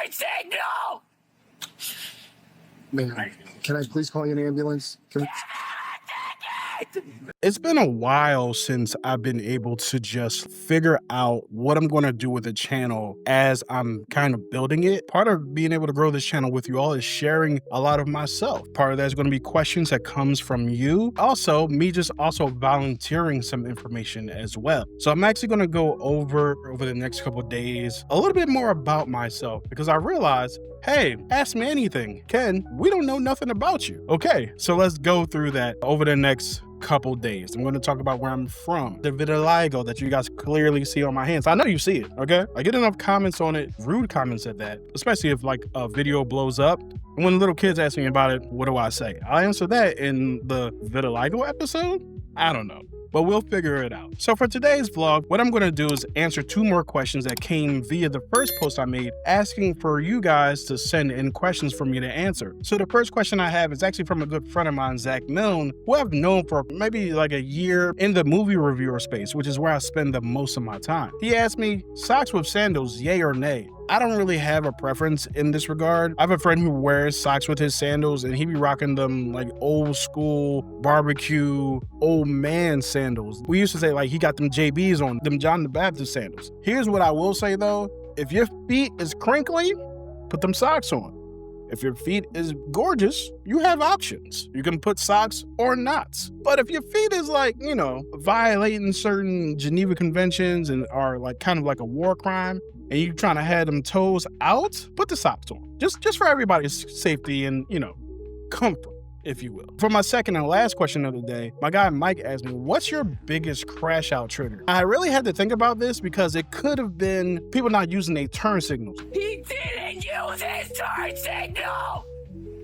turn signal! Man, can I please call you an ambulance? It's been a while since I've been able to just figure out what I'm going to do with the channel as I'm kind of building it. Part of being able to grow this channel with you all is sharing a lot of myself. Part of that is going to be questions that comes from you. Also, me just also volunteering some information as well. So I'm actually going to go over the next couple of days a little bit more about myself because I realized, hey, ask me anything. Ken, we don't know nothing about you. Okay, so let's go through that over the next couple days. I'm going to talk about where I'm from, the vitiligo that you guys clearly see on my hands. I know you see it, okay? I get enough comments on it, rude comments at that, especially if like a video blows up. And when little kids ask me about it, what do I say? I'll answer that in the vitiligo episode. I don't know, but we'll figure it out. So for today's vlog, what I'm going to do is answer 2 more questions that came via the first post I made asking for you guys to send in questions for me to answer. So the first question I have is actually from a good friend of mine, Zach Milne, who I've known for maybe like a year in the movie reviewer space, which is where I spend the most of my time. He asked me, socks with sandals, yay or nay? I don't really have a preference in this regard. I have a friend who wears socks with his sandals and he be rocking them like old school barbecue, old man sandals. We used to say like he got them JBs on, them John the Baptist sandals. Here's what I will say though. If your feet is crinkly, put them socks on. If your feet is gorgeous, you have options. You can put socks or knots. But if your feet is like, you know, violating certain Geneva conventions and are like kind of like a war crime, and you're trying to have them toes out, put the socks on. Just for everybody's safety and, you know, comfort, if you will. For my second and last question of the day, my guy Mike asked me, what's your biggest crash out trigger? I really had to think about this because it could have been people not using their turn signals. He didn't use his turn signal!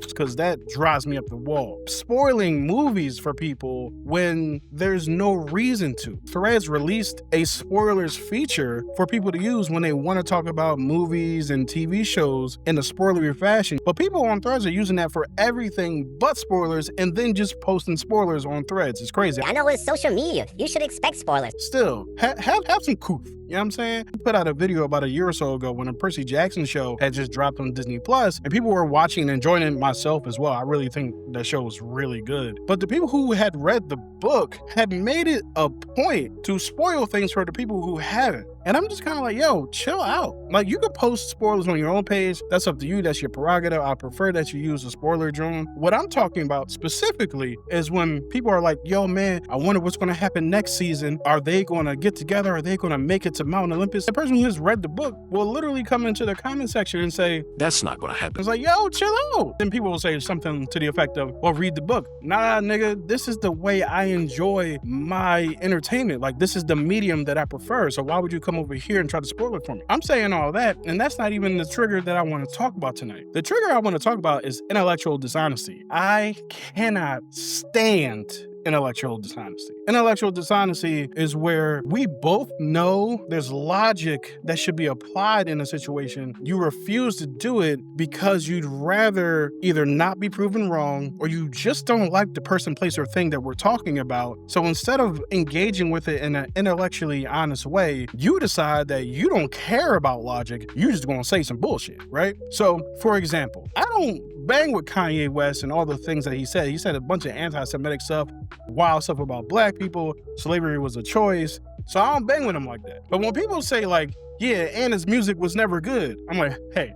Because that drives me up the wall. Spoiling movies for people when there's no reason to. Threads released a spoilers feature for people to use when they want to talk about movies and TV shows in a spoilery fashion. But people on Threads are using that for everything but spoilers and then just posting spoilers on Threads. It's crazy. I know it's social media. You should expect spoilers. Still, have some coof. You know what I'm saying? I put out a video about a year or so ago when a Percy Jackson show had just dropped on Disney Plus and people were watching and enjoying it, myself as well. I really think that show was really good. But the people who had read the book had made it a point to spoil things for the people who haven't. And I'm just kind of like, yo, chill out. Like, you could post spoilers on your own page. That's up to you. That's your prerogative. I prefer that you use a spoiler drone. What I'm talking about specifically is when people are like, yo, man, I wonder what's going to happen next season. Are they going to get together? Are they going to make it to Mount Olympus? The person who has read the book will literally come into the comment section and say, that's not going to happen. It's like, yo, chill out. Then people will say something to the effect of, well, read the book. Nah, nigga, this is the way I enjoy my entertainment. Like, this is the medium that I prefer. So why would you come over here and try to spoil it for me? I'm saying all that, and that's not even the trigger that I want to talk about tonight. The trigger I want to talk about is intellectual dishonesty. I cannot stand intellectual dishonesty. Intellectual dishonesty is where we both know there's logic that should be applied in a situation. You refuse to do it because you'd rather either not be proven wrong or you just don't like the person, place, or thing that we're talking about. So instead of engaging with it in an intellectually honest way, you decide that you don't care about logic. You're just gonna say some bullshit, right? So, for example, I don't bang with Kanye West and all the things that he said. He said a bunch of anti-Semitic stuff, wild stuff about black people, slavery was a choice. So I don't bang with him like that. But when people say like, yeah, and his music was never good, I'm like, hey,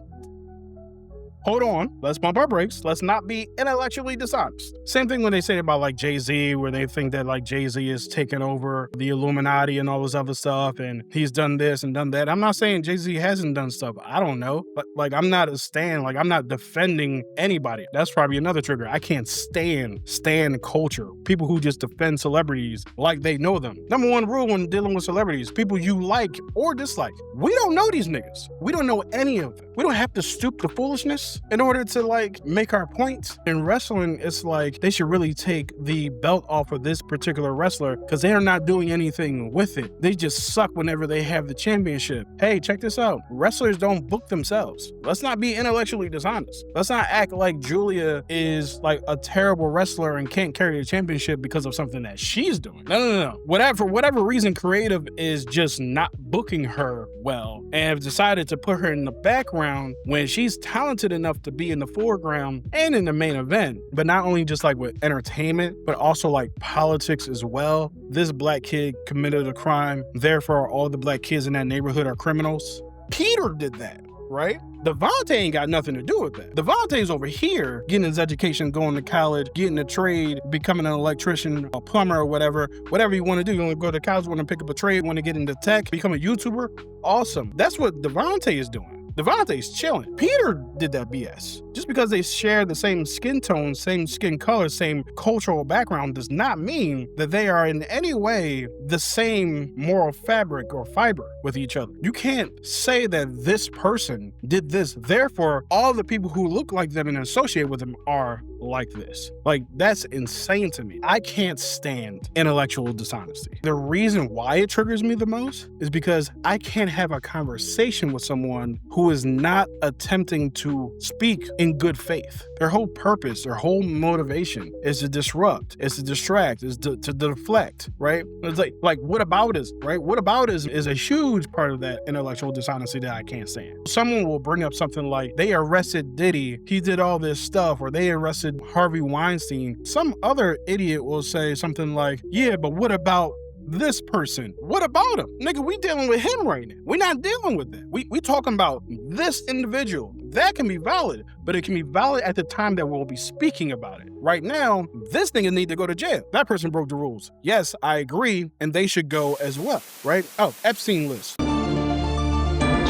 hold on, let's pump our brakes. Let's not be intellectually dishonest. Same thing when they say about like Jay-Z, where they think that like Jay-Z is taking over the Illuminati and all this other stuff, and he's done this and done that. I'm not saying Jay-Z hasn't done stuff. I don't know. But like, I'm not a stan. Like, I'm not defending anybody. That's probably another trigger. I can't stand culture. People who just defend celebrities like they know them. Number one rule when dealing with celebrities, people you like or dislike. We don't know these niggas. We don't know any of them. We don't have to stoop to foolishness in order to like make our points. In wrestling, it's like they should really take the belt off of this particular wrestler because they are not doing anything with it. They just suck whenever they have the championship. Hey, check this out. Wrestlers don't book themselves. Let's not be intellectually dishonest. Let's not act like Julia is like a terrible wrestler and can't carry a championship because of something that she's doing. No. Whatever reason, creative is just not booking her well and have decided to put her in the background background when she's talented enough to be in the foreground and in the main event, but not only just like with entertainment, but also like politics as well. This black kid committed a crime, therefore all the black kids in that neighborhood are criminals. Peter did that, right? Devontae ain't got nothing to do with that. Devontae's over here getting his education, going to college, getting a trade, becoming an electrician, a plumber, or whatever you want to do. You want to go to college, want to pick up a trade, want to get into tech, become a YouTuber. Awesome. That's what Devontae is doing. Devontae's chilling. Peter did that BS. Just because they share the same skin tone, same skin color, same cultural background does not mean that they are in any way the same moral fabric or fiber with each other. You can't say that this person did this, therefore all the people who look like them and associate with them are like this. Like, that's insane to me. I can't stand intellectual dishonesty. The reason why it triggers me the most is because I can't have a conversation with someone who is not attempting to speak in good faith. Their whole purpose, their whole motivation is to disrupt, is to distract, is to deflect, right? It's like whataboutism, right? Whataboutism is a huge part of that intellectual dishonesty that I can't stand. Someone will bring up something like, they arrested Diddy, he did all this stuff, or they arrested Harvey Weinstein. Some other idiot will say something like, yeah, but what about this person? What about him? Nigga, we dealing with him right now. We're not dealing with that. We talking about this individual. That can be valid, but it can be valid at the time that we'll be speaking about it. Right now, this nigga need to go to jail. That person broke the rules. Yes, I agree, and they should go as well, right? Oh, Epstein list.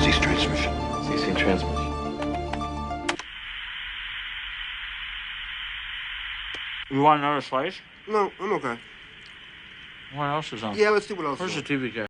Cease transmission. Ceasing transmission. You want another slice? No, I'm okay. What else is on? Yeah, let's see what else. Where's the TV guy?